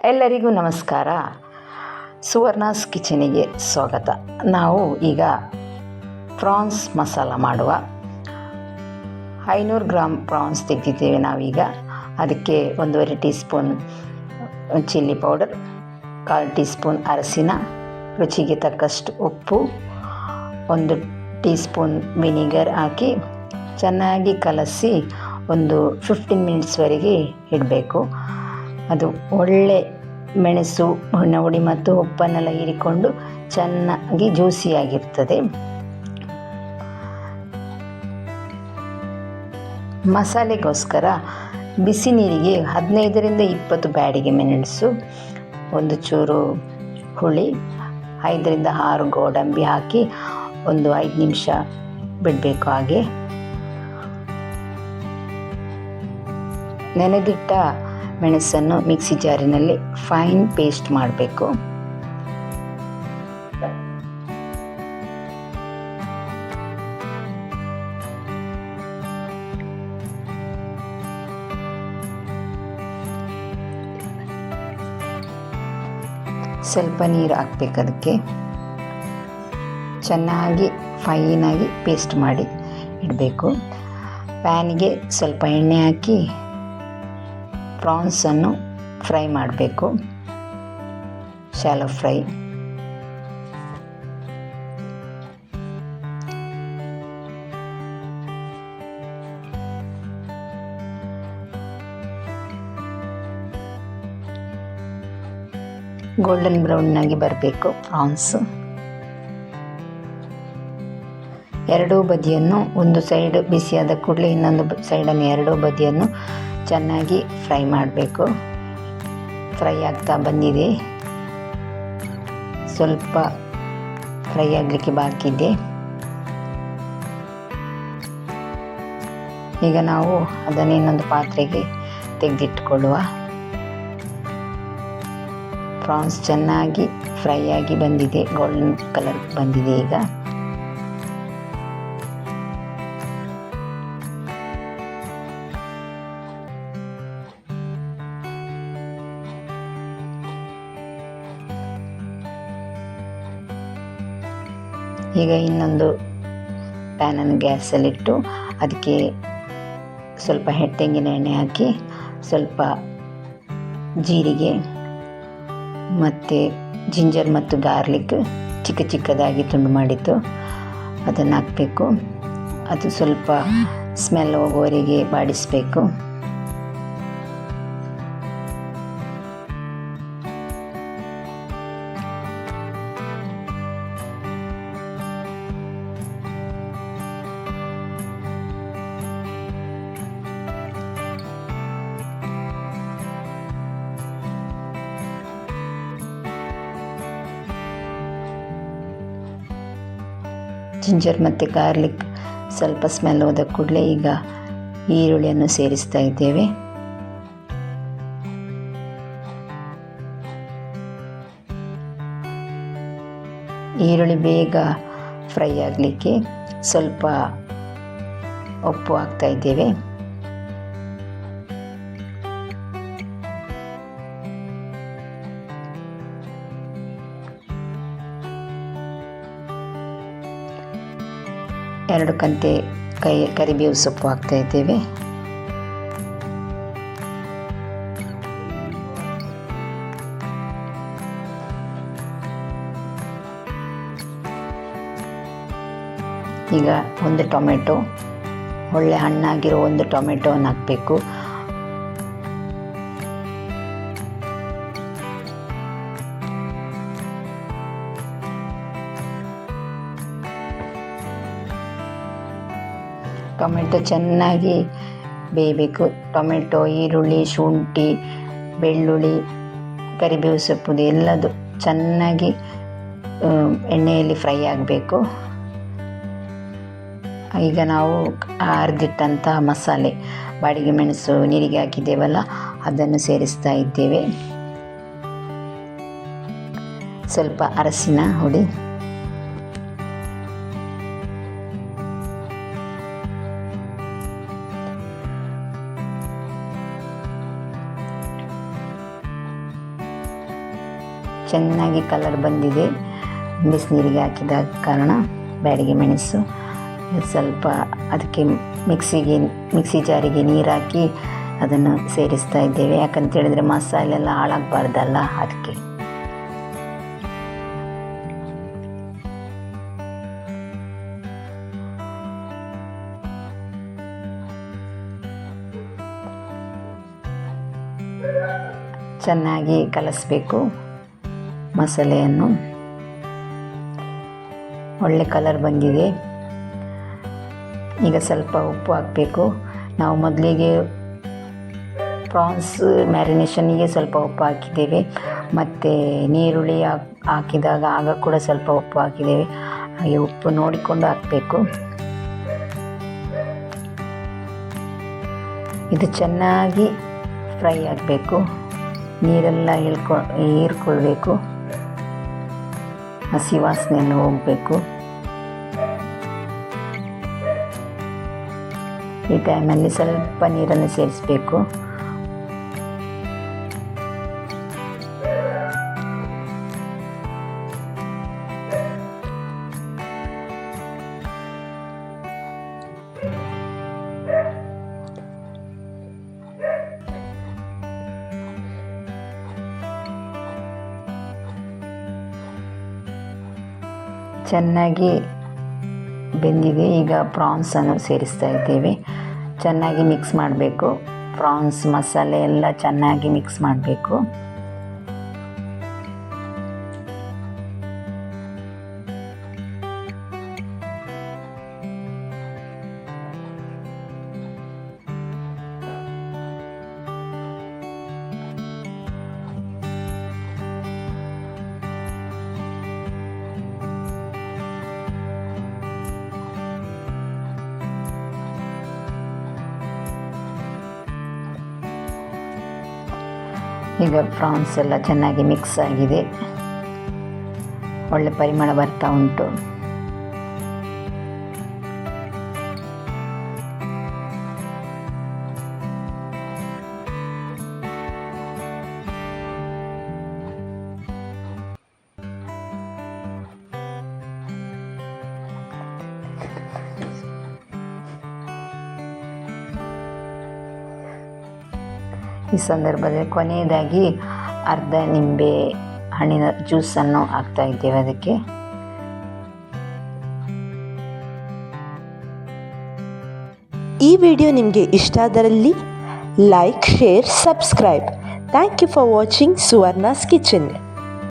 ಎಲ್ಲರಿಗೂ ನಮಸ್ಕಾರ. ಸುವರ್ಣಾಸ್ ಕಿಚನಿಗೆ ಸ್ವಾಗತ. ನಾವು ಈಗ ಪ್ರಾನ್ಸ್ ಮಸಾಲ ಮಾಡುವ 500 ಗ್ರಾಮ್ ಪ್ರಾನ್ಸ್ ತೆಗೆದಿದ್ದೇವೆ ನಾವೀಗ. ಅದಕ್ಕೆ 1.5 tea spoon chilli powder, 1/4 tea spoon ಅರಸಿನ, ರುಚಿಗೆ ತಕ್ಕಷ್ಟು ಉಪ್ಪು, 1 ಟೀ ಸ್ಪೂನ್ ವಿನಿಗರ್ ಹಾಕಿ ಚೆನ್ನಾಗಿ ಕಲಸಿ ಒಂದು 15 ಮಿನಿಟ್ಸ್ವರೆಗೆ ಇಡಬೇಕು. ಅದು ಒಳ್ಳೆ ಮೆಣಸು, ಹುಡಿ ಮತ್ತು ಉಪ್ಪನ್ನೆಲ್ಲ ಹೀರಿಕೊಂಡು ಚೆನ್ನಾಗಿ ಜ್ಯೂಸಿಯಾಗಿರ್ತದೆ. ಮಸಾಲೆಗೋಸ್ಕರ ಬಿಸಿ ನೀರಿಗೆ 15ರಿಂದ 20 ಬ್ಯಾಡಿಗೆ ಮೆಣಸು, ಒಂದು ಚೂರು ಹುಳಿ, 5ರಿಂದ 6 ಗೋಡಂಬಿ ಹಾಕಿ ಒಂದು 5 ನಿಮಿಷ ಬಿಡಬೇಕು. ಹಾಗೆ ನೆನೆದಿಟ್ಟ ಮೆಣಸನ್ನು ಮಿಕ್ಸಿ ಜಾರಿನಲ್ಲಿ ಫೈನ್ ಪೇಸ್ಟ್ ಮಾಡಬೇಕು. ಸ್ವಲ್ಪ ನೀರು ಹಾಕಬೇಕು. ಅದಕ್ಕೆ ಚೆನ್ನಾಗಿ ಫೈನಾಗಿ ಪೇಸ್ಟ್ ಮಾಡಿ ಇಡಬೇಕು. ಪ್ಯಾನಿಗೆ ಸ್ವಲ್ಪ ಎಣ್ಣೆ ಹಾಕಿ ಪ್ರಾನ್ಸನ್ನು ಫ್ರೈ ಮಾಡಬೇಕು, ಶಾಲೋ ಫ್ರೈ. ಗೋಲ್ಡನ್ ಬ್ರೌನ್ನಾಗಿ ಬರಬೇಕು ಪ್ರಾನ್ಸ್. ಎರಡೂ ಬದಿಯನ್ನು, ಒಂದು ಸೈಡ್ ಬಿಸಿಯಾದ ಕೂಡಲೇ ಇನ್ನೊಂದು ಸೈಡನ್ನು, ಎರಡೂ ಬದಿಯನ್ನು ಚೆನ್ನಾಗಿ ಫ್ರೈ ಮಾಡಬೇಕು. ಫ್ರೈ ಆಗ್ತಾ ಬಂದಿದೆ, ಸ್ವಲ್ಪ ಫ್ರೈ ಆಗಲಿಕ್ಕೆ ಬಾಕಿ ಇದೆ. ಈಗ ನಾವು ಅದನ್ನು ಇನ್ನೊಂದು ಪಾತ್ರೆಗೆ ತೆಗೆದಿಟ್ಕೊಳ್ಳುವ. ಪ್ರಾನ್ಸ್ ಚೆನ್ನಾಗಿ ಫ್ರೈ ಆಗಿ ಬಂದಿದೆ, ಗೋಲ್ಡನ್ ಕಲರ್ ಬಂದಿದೆ. ಈಗ ಇನ್ನೊಂದು ಪ್ಯಾನನ್ನು ಗ್ಯಾಸಲ್ಲಿಟ್ಟು ಅದಕ್ಕೆ ಸ್ವಲ್ಪ ತೆಂಗಿನ ಎಣ್ಣೆ ಹಾಕಿ, ಸ್ವಲ್ಪ ಜೀರಿಗೆ ಮತ್ತು ಜಿಂಜರ್ ಮತ್ತು ಗಾರ್ಲಿಕ್ ಚಿಕ್ಕ ಚಿಕ್ಕದಾಗಿ ತುಂಡು ಮಾಡಿದ್ದು ಅದನ್ನು ಹಾಕಬೇಕು. ಅದು ಸ್ವಲ್ಪ ಸ್ಮೆಲ್ ಹೋಗುವವರೆಗೆ ಬಾಡಿಸಬೇಕು. ಜಿಂಜರ್ ಮತ್ತು ಗಾರ್ಲಿಕ್ ಸ್ವಲ್ಪ ಸ್ಮೆಲ್ ಹೋದ ಕೂಡಲೇ ಈಗ ಈರುಳ್ಳಿಯನ್ನು ಸೇರಿಸ್ತಾ ಇದ್ದೇವೆ. ಈರುಳ್ಳಿ ಬೇಗ ಫ್ರೈ ಆಗಲಿಕ್ಕೆ ಸ್ವಲ್ಪ ಉಪ್ಪು ಹಾಕ್ತಾ ಇದ್ದೇವೆ. ಎರಡು ಕಂತೆ ಕರಿಬೇವು ಸೊಪ್ಪು ಹಾಕ್ತಾ ಇದ್ದೇವೆ. ಈಗ ಒಂದು ಟೊಮೆಟೊ, ಒಳ್ಳೆ ಹಣ್ಣಾಗಿರೋ ಒಂದು ಟೊಮೆಟೊವನ್ನು ಹಾಕಬೇಕು. ಟೊಮೆಟೊ ಚೆನ್ನಾಗಿ ಬೇಯಬೇಕು. ಟೊಮೆಟೊ, ಈರುಳ್ಳಿ, ಶುಂಠಿ, ಬೆಳ್ಳುಳ್ಳಿ, ಕರಿಬೇವು ಸೊಪ್ಪು ಎಲ್ಲದು ಚೆನ್ನಾಗಿ ಎಣ್ಣೆಯಲ್ಲಿ ಫ್ರೈ ಆಗಬೇಕು. ಈಗ ನಾವು ಅರ್ದಿಟ್ಟಂಥ ಮಸಾಲೆ, ಬಾಡಿಗೆ ಮೆಣಸು ನೀರಿಗೆ ಹಾಕಿದ್ದೇವಲ್ಲ, ಅದನ್ನು ಸೇರಿಸ್ತಾ ಇದ್ದೇವೆ. ಸ್ವಲ್ಪ ಅರಸಿನ ಹುಡಿ, ಚೆನ್ನಾಗಿ ಕಲರ್ ಬಂದಿದೆ. ಬಿಸಿನೀರಿಗೆ ಹಾಕಿದ ಕಾರಣ ಬ್ಯಾಡಗಿ ಮೆಣಸು ಸ್ವಲ್ಪ ಅದಕ್ಕೆ ಮಿಕ್ಸಿ ಜಾರಿಗೆ ನೀರು ಹಾಕಿ ಅದನ್ನು ಸೇರಿಸ್ತಾ ಇದ್ದೇವೆ. ಯಾಕಂತೇಳಿದರೆ ಮಸಾಲೆ ಎಲ್ಲ ಹಾಳಾಗಬಾರ್ದಲ್ಲ, ಅದಕ್ಕೆ. ಚೆನ್ನಾಗಿ ಕಲಸಬೇಕು ಮಸಾಲೆಯನ್ನು. ಒಳ್ಳೆ ಕಲರ್ ಬಂದಿದೆ. ಈಗ ಸ್ವಲ್ಪ ಉಪ್ಪು ಹಾಕಬೇಕು. ನಾವು ಮೊದಲಿಗೆ ಪ್ರಾನ್ಸ್ ಮ್ಯಾರಿನೇಷನ್ನಿಗೆ ಸ್ವಲ್ಪ ಉಪ್ಪು ಹಾಕಿದ್ದೇವೆ, ಮತ್ತು ನೀರುಳ್ಳಿ ಹಾಕಿದಾಗ ಆಗ ಕೂಡ ಸ್ವಲ್ಪ ಉಪ್ಪು ಹಾಕಿದ್ದೇವೆ. ಹಾಗೆ ಉಪ್ಪು ನೋಡಿಕೊಂಡು ಹಾಕಬೇಕು. ಇದು ಚೆನ್ನಾಗಿ ಫ್ರೈ ಆಗಬೇಕು. ನೀರೆಲ್ಲ ಹೀರ್ಕೊಳ್ಬೇಕು, ಹಸಿ ವಾಸನೆ ಎಲ್ಲ ಹೋಗಬೇಕು. ಈ ಟೈಮಲ್ಲಿ ಸ್ವಲ್ಪ ನೀರನ್ನು ಸೇರಿಸಬೇಕು. ಚೆನ್ನಾಗಿ ಬೆಂದಿದೆ. ಈಗ ಪ್ರಾನ್ಸನ್ನು ಸೇರಿಸ್ತಾ ಇದ್ದೇವೆ. ಚೆನ್ನಾಗಿ ಮಿಕ್ಸ್ ಮಾಡಬೇಕು. ಪ್ರಾನ್ಸ್ ಮಸಾಲೆ ಎಲ್ಲ ಚೆನ್ನಾಗಿ ಮಿಕ್ಸ್ ಮಾಡಬೇಕು. ಈಗ ಪ್ರಾನ್ಸ್ ಎಲ್ಲ ಚೆನ್ನಾಗಿ ಮಿಕ್ಸ್ ಆಗಿದೆ. ಒಳ್ಳೆ ಪರಿಮಳ ಬರ್ತಾ ಉಂಟು. ಈ ಸಂದರ್ಭದಲ್ಲಿ ಕೊನೆಯದಾಗಿ ಅರ್ಧ ನಿಂಬೆ ಹಣ್ಣಿನ ಜ್ಯೂಸನ್ನು ಹಾಕ್ತಾ ಇದ್ದೇವೆ ಅದಕ್ಕೆ. ಈ ವಿಡಿಯೋ ನಿಮಗೆ ಇಷ್ಟ ಆದಲ್ಲಿ like, share, subscribe. Thank you for watching Suvarna's kitchen.